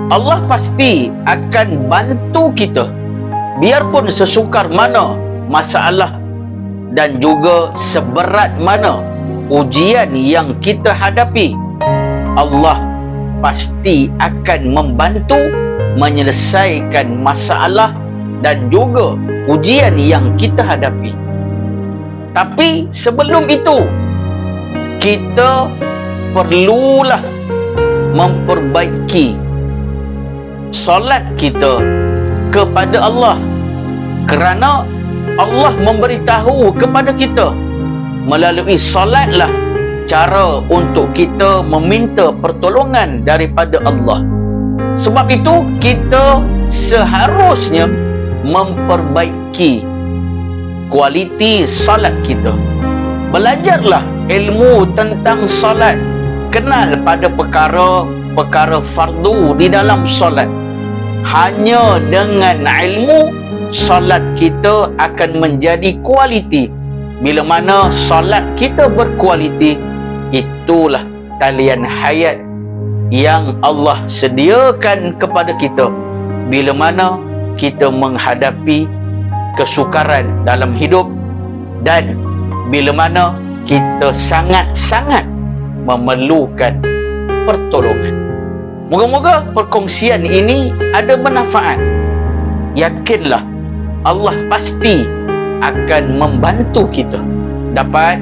Allah pasti akan bantu kita biarpun sesukar mana masalah dan juga seberat mana ujian yang kita hadapi. Allah pasti akan membantu menyelesaikan masalah dan juga ujian yang kita hadapi. Tapi sebelum itu, kita perlulah memperbaiki solat kita kepada Allah, kerana Allah memberitahu kepada kita melalui solatlah cara untuk kita meminta pertolongan daripada Allah. Sebab itu kita seharusnya memperbaiki kualiti solat kita. Belajarlah ilmu tentang solat, kenal pada perkara fardu di dalam solat. Hanya dengan ilmu, solat kita akan menjadi kualiti. Bila mana solat kita berkualiti, itulah talian hayat yang Allah sediakan kepada kita bila mana kita menghadapi kesukaran dalam hidup dan bila mana kita sangat-sangat memerlukan pertolongan. Moga-moga perkongsian ini ada manfaat. Yakinlah Allah pasti akan membantu kita dapat